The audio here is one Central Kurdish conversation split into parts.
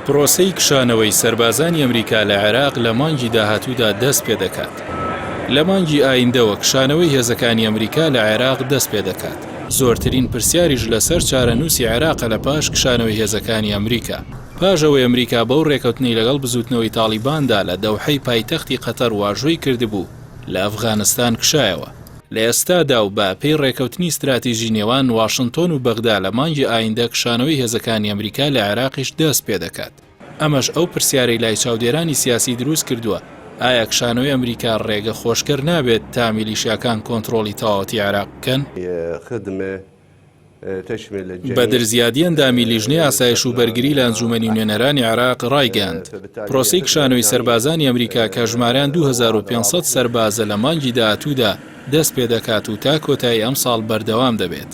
پرۆسەی کشانەوەی سەربازانی ئەمریکا لە عێراق لە مانگی داهاتوودا دەست پێ دەکات. لە مانگی ئایندەوە کشانەوەی هێزەکانی ئەمریکا لە عێراق دەست پێ دەکات. زۆرترین پرسیاریش لەسەر چارەنووسی عێراقە لە پاش کشانەوەی هێزەکانی ئەمریکا. پاژەوەی ئەمریکا بەو ڕێکەوتنی لەگەڵ بزوتنەوەی تاڵیباندا لە دەوحەی پایتەختی قەتەر واژۆی کردبوو لە ئەفغانستان کشایەوە. لە ئێستادا و بە پێی ڕێکەوتنی استراتیژی نێوان واشنتۆن و بەغدا لە مانگی ئایندە کشانەوەی هێزەکانی ئەمریکا لە عێراقیش دەست پێ دەکات. ئەمەش ئەو پرسیارەی لای چاودێرانی سیاسی دروست کردووە، ئایا کشانەوەی ئەمریکا ڕێگە خۆشکەر نابێت تا میلیشیاکان کۆنتڕۆڵی تەواوەتی عێراق بکەن؟ بەدرزیادی ئەندامی لیژنەی ئاسایش و بەرگری لە ئەنجومەنی نوێنەرانی عێراق ڕایگەاند پرۆسەی کشانەوەی سەربازانی ئەمریکا کە ژمارەیان 2500 سەربازە لە مانگی داهاتوودا دەست پێ دەکات و تا کۆتایی ئەم ساڵ بەردەوام دەبێت.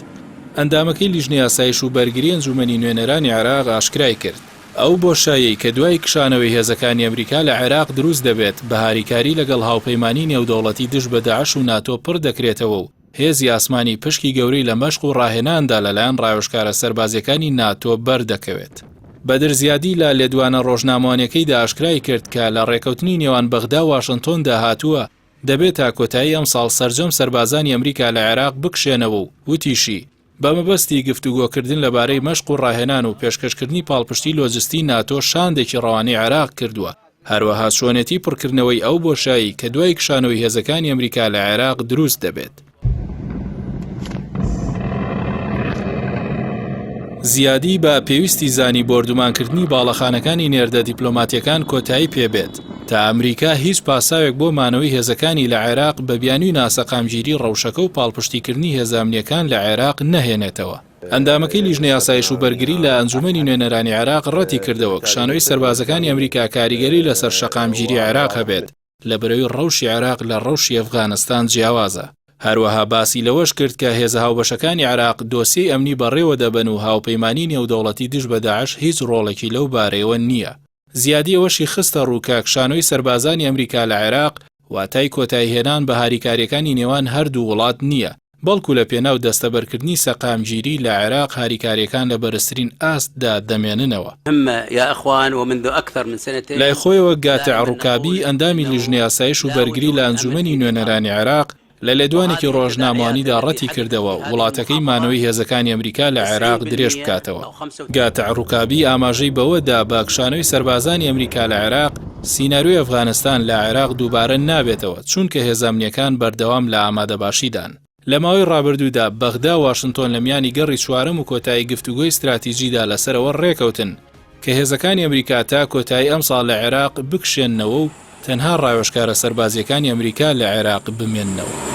ئەندامەکەی لیژنەی ئاسایش و بەرگری ئەنجومەنی نوێنەرانی عێراق ئاشکرای کرد ئەو بۆشایەی کە دوای کشانەوەی هێزەکانی ئەمریکا لە عێراق دروست دەبێت بە هاریکاری لەگەڵ هاوپەیمانی نێودەوڵەتی دژ بە داعش و ناتۆ پڕ دەکرێتەوە و هێزی ئاسمانی پشکی گەورەی لە مەشق و ڕاهێناندا لەلایەن ڕاوێژکارە سەربازیەکانی ناتۆ بەردەکەوێت. بەدرزیادی لە لێدوانە ڕۆژنامەوانیەکەیدا ئاشکرای کرد کە لە ڕێکەوتنی نێوان بەغدا و واشنتۆندا هاتووە دەبێت تا کۆتایی ئەم ساڵ سەرجەم سەربازانی ئەمریکا لە عێراق بکشێنەوە و وتیشی بە مەبەستی گفتوگۆکردن لەبارەی مەشق و ڕاهێنان و پێشکەشکردنی پاڵپشتی لۆجستی ناتۆ شاندێکی ڕەوانەی عێراق کردووە. هەروەها شوێنێتی پڕکردنەوەی ئەو بۆشایی کە دوای کشانەوەی هێزەکانی ئەمریکا لە عێراق دروست دەبێت. زیادی بە پێویستی زانی بۆردومانکردنی باڵەخانەکانی نێردە دیپلۆماتیەکان کۆتایی پێبێت تا ئەمریکا هیچ پاساوێک بۆ مانەوەی هێزەکانی لە عێراق بە بیانووی ناسەقامگیری ڕەوشەکە و پاڵپشتیکردنی هێزامنیەکان لە عێراق نەهێنێتەوە. ئەندامەکەی لیژنەی ئاسایش و بەرگری لە ئەنجومەنی نوێنەرانی عێراق ڕەتی کردەوە کشانەوەی سەربازەکانی ئەمریکا کاریگەری لەسەر شەقامگیری عێراق هەبێت لە بەرەوەی ڕەوشی عێراق لە ڕەوشی ئەفغانستان جیاوازە. هەروەها باسی لەوەش کرد کە هێزە هاوبەشەکانی عێراق دۆسیەی ئەمنی بەڕێوە دەبن و هاوپەیمانی نێودەوڵەتی دژ بە داعش هیچ ڕۆڵێکی لەو بارەیەوە نییە. زیادی ئەوەشی خستە ڕووکە کشانەوەی سەربازانی ئەمریکا لە عێراق واتای کۆتایی هێنان بە هاریکاریەکانی نێوان هەردوو وڵات نییە، بەڵکو لە پێناو دەستەبەرکردنی سەقامگیری لە عێراق هاریکاریەکان لە بەرزترین ئاستدا دەمێننەوە. لای خۆیەوە گاتە عڕوکابی ئەندامی لیژنەی ئاسایش و بەرگری لە ئەنجومەنی نوێنەرانی عێراق لە لێدوانێکی ڕۆژنامەوانیدا ڕەتی کردەوە وڵاتەکەی مانەوەی هێزەکانی ئەمریکا لە عێراق درێژ بکاتەوە. گاتە عڕوکابی ئاماژەی بەوەدا بە کشانەوەی سەربازانی ئەمریکا لە عێراق سیناریۆی ئەفغانستان لە عێراق دووبارە نابێتەوە چونکە هێزامنیەکان بەردەوام لە ئامادەباشیدان. لە ماوەی ڕابردوودا بەغدا و واشنتۆن لە میانی گەڕی چوارەم و کۆتایی گفتوگۆی استراتیژیدا لەسەرەوە ڕێکەوتن کە هێزەکانی ئەمریکا تا کۆتایی ئەم ساڵ لە عێراق بکشێننەوە و تەنها ڕاوێژکارە سەربازیەکانی ئەمریکا لە عێراق بمێننەوە.